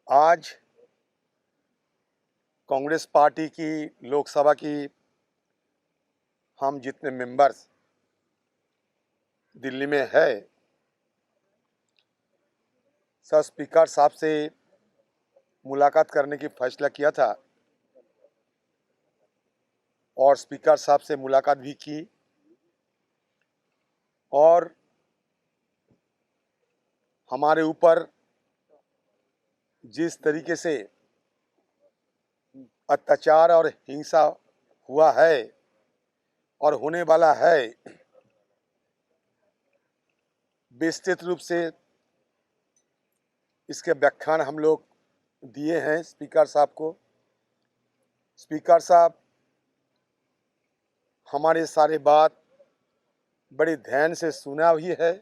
आज कांग्रेस पार्टी की लोकसभा की हम जितने मेंबर्स दिल्ली में है, सब स्पीकर साहब से मुलाकात करने की फैसला किया था और स्पीकर साहब से मुलाकात भी की। और हमारे ऊपर जिस तरीके से अत्याचार और हिंसा हुआ है और होने वाला है, विस्तृत रूप से इसके व्याख्यान हम लोग दिए हैं स्पीकर साहब को। स्पीकर साहब हमारे सारे बात बड़े ध्यान से सुना भी है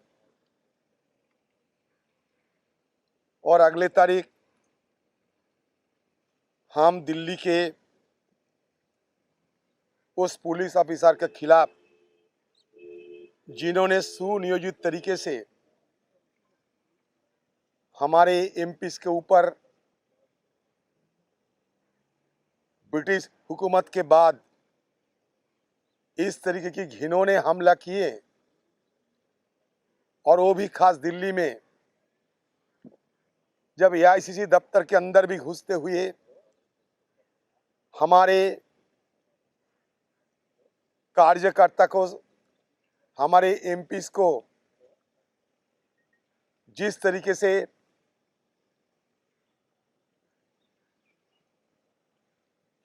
और अगले तारीख हम दिल्ली के उस पुलिस ऑफिसर के खिलाफ जिन्होंने सुनियोजित तरीके से हमारे एमपीज के ऊपर ब्रिटिश हुकूमत के बाद इस तरीके की घिनौने हमला किए और वो भी खास दिल्ली में, जब एआईसीसी दफ्तर के अंदर भी घुसते हुए हमारे कार्यकर्ता को, हमारे एमपीज को जिस तरीके से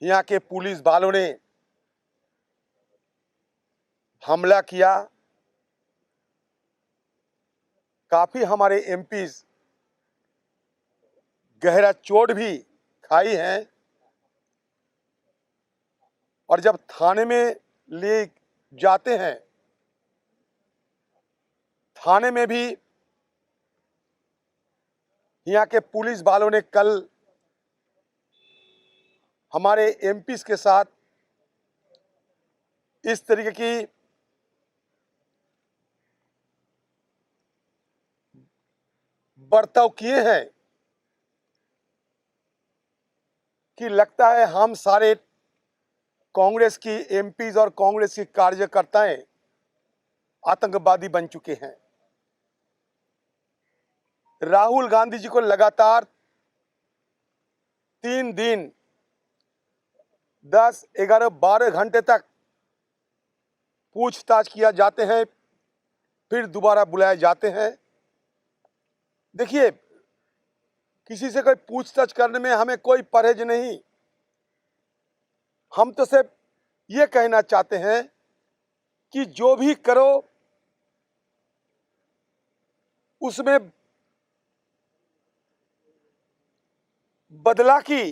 यहाँ के पुलिस वालों ने हमला किया, काफी हमारे एमपीज गहरा चोट भी खाई हैं। और जब थाने में ले जाते हैं, थाने में भी यहाँ के पुलिस वालों ने कल हमारे एमपीज के साथ इस तरीके की बर्ताव किए हैं कि लगता है हम सारे कांग्रेस की एमपीज और कांग्रेस की कार्यकर्ताएं आतंकवादी बन चुके हैं। राहुल गांधी जी को लगातार 3 दिन 10, 11, 12 घंटे तक पूछताछ किया जाते हैं, फिर दोबारा बुलाए जाते हैं। देखिए, किसी से कोई पूछताछ करने में हमें कोई परहेज नहीं। हम तो सिर्फ ये कहना चाहते हैं कि जो भी करो उसमें बदला की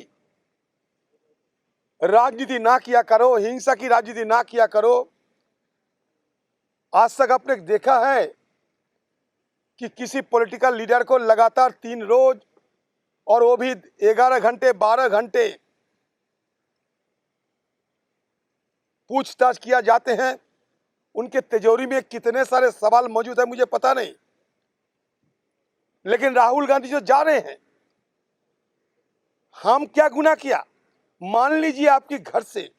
राजनीति ना किया करो, हिंसा की राजनीति ना किया करो। आज तक आपने देखा है कि किसी पॉलिटिकल लीडर को लगातार 3 रोज और वो भी 11 घंटे 12 घंटे पूछताछ किया जाते हैं। उनके तिजोरी में कितने सारे सवाल मौजूद है मुझे पता नहीं, लेकिन राहुल गांधी जो जा रहे हैं, हम क्या गुनाह किया? मान लीजिए आपके घर से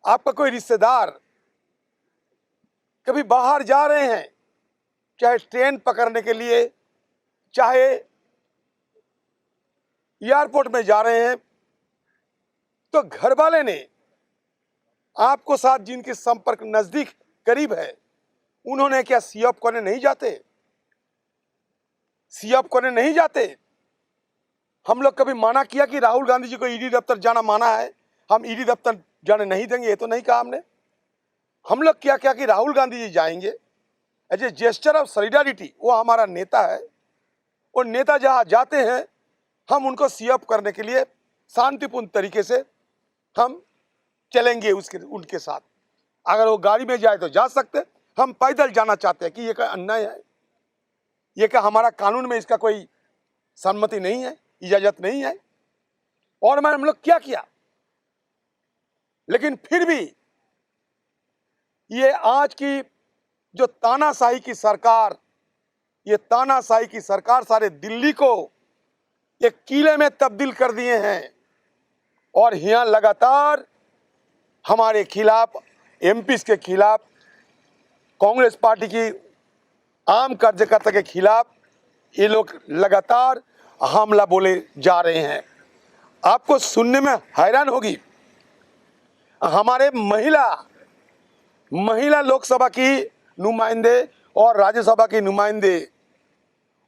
आपका कोई रिश्तेदार कभी बाहर जा रहे हैं, चाहे ट्रेन पकड़ने के लिए, चाहे एयरपोर्ट में जा रहे हैं, तो घर वाले ने आपको साथ जिनके संपर्क नजदीक करीब है, उन्होंने क्या सीएफ करने नहीं जाते? सीएफ करने नहीं जाते। हम लोग कभी माना किया कि राहुल गांधी जी को ईडी दफ्तर जाना माना है, हम ईडी दफ्तर जाने नहीं देंगे? ये तो नहीं कहा हमने। हम लोग क्या क्या कि राहुल गांधी जी जाएंगे as a gesture of solidarity. वो हमारा नेता है, वो नेता जहां जाते हैं हम उनको सीएफ करने के लिए शांतिपूर्ण तरीके से हम चलेंगे उनके साथ। अगर वो गाड़ी में जाए तो जा सकते, हम पैदल जाना चाहते हैं कि ये क्या अन्याय है? ये क्या हमारा कानून में इसका कोई सम्मति नहीं है, इजाजत नहीं है? और हम लोग क्या किया? लेकिन फिर भी ये आज की जो तानाशाही की सरकार, ये तानाशाही की सरकार सारे दिल्ली को ये किले में तब्दील कर दिए हैं और यहाँ लगातार हमारे खिलाफ, एमपीज के खिलाफ, कांग्रेस पार्टी की आम कार्यकर्ता के खिलाफ ये लोग लगातार हमला बोले जा रहे हैं। आपको सुनने में हैरान होगी, हमारे महिला लोकसभा की नुमाइंदे और राज्यसभा की नुमाइंदे,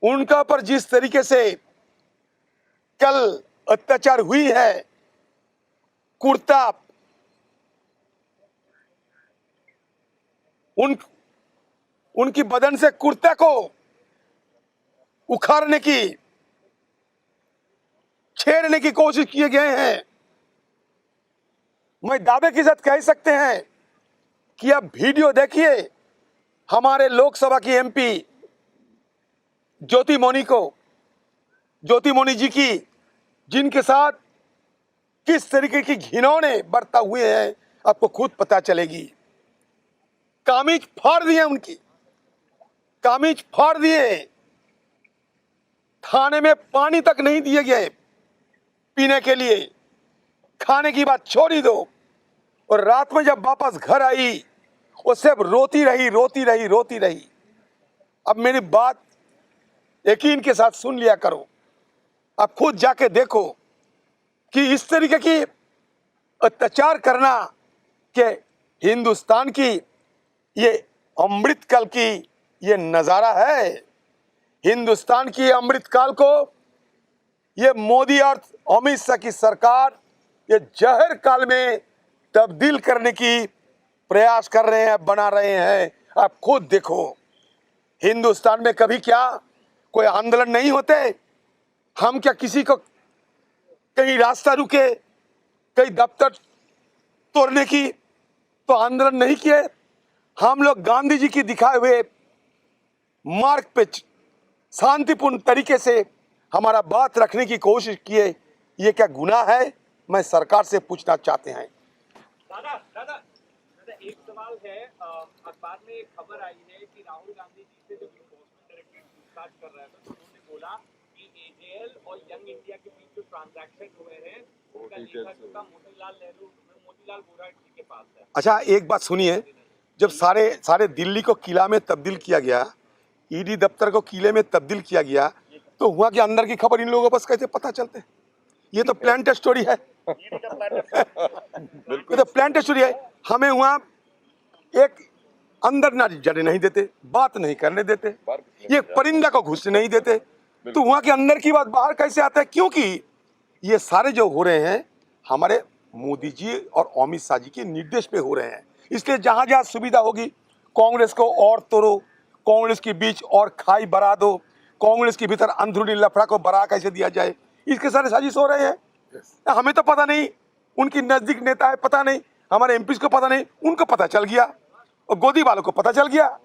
उनका पर जिस तरीके से कल अत्याचार हुई है, कुर्ता उनकी बदन से कुर्ता को उखाड़ने की, छेड़ने की कोशिश किए गए हैं। मैं दावे के साथ कह सकते हैं कि अब वीडियो देखिए हमारे लोकसभा की एमपी ज्योति मौनी जी की, जिनके साथ किस तरीके की घिनौने बरता हुए हैं, आपको खुद पता चलेगी। कामीज फाड़ दिए, उनकी कामीज फाड़ दिए, थाने में पानी तक नहीं दिए गए पीने के लिए, खाने की बात छोड़ ही दो। और रात में जब वापस घर आई वो सिर्फ रोती रही। अब मेरी बात यकीन के साथ सुन लिया करो, आप खुद जाके देखो कि इस तरीके की अत्याचार करना कि हिंदुस्तान की ये अमृतकाल की ये नजारा है। हिंदुस्तान की अमृतकाल को ये मोदी और अमित शाह की सरकार ये जहर काल में तब्दील करने की प्रयास कर रहे हैं, बना रहे हैं। आप खुद देखो, हिंदुस्तान में कभी क्या कोई आंदोलन नहीं होते? हम क्या किसी को कहीं रास्ता रुके, कहीं दफ्तर तोड़ने की तो आंदोलन नहीं किए? हम लोग गांधी जी की दिखाए हुए मार्ग पे शांतिपूर्ण तरीके से हमारा बात रखने की कोशिश किए। ये क्या गुनाह है? मैं सरकार से पूछना चाहते हैं। दादा एक सवाल है। अखबार में एक खबर आई है कि राहुल गांधी जी से जब इन्फोर्समेंट डायरेक्टरेट पूछताछ कर रहा था तो उन्होंने बोला कि एजेएल और यंग इंडिया के बीच जो ट्रांजैक्शन हुए हैं उसका लेखा मोतीलाल वोरा जी के पास है। अच्छा, एक बात सुनिए, जब सारे दिल्ली को किला में तब्दील किया गया, ईडी दफ्तर को किले में तब्दील किया गया, तो वहाँ के अंदर की खबर इन लोगों को बस कैसे पता चलते? ये तो प्लान्ड स्टोरी है। ये तो प्लान्ड स्टोरी है। हमें वहाँ एक अंदर ना जाने नहीं देते, बात नहीं करने देते, ये परिंदा को घुसने नहीं देते, तो वहाँ के अंदर की बात बाहर कैसे आता है? क्योंकि ये सारे जो हो रहे हैं हमारे मोदी जी और अमित शाह जी के निर्देश पे हो रहे हैं। इसलिए जहाँ जहाँ सुविधा होगी कांग्रेस को और तोड़ो, कांग्रेस के बीच और खाई बढ़ा दो, कांग्रेस के भीतर अंदरूनी लफड़ा को बढ़ा कैसे दिया जाए, इसके सारे साजिश हो रहे हैं। हमें तो पता नहीं, उनकी नजदीक नेता है, पता नहीं, हमारे एमपीज को पता नहीं, उनको पता चल गया और गोदी वालों को पता चल गया।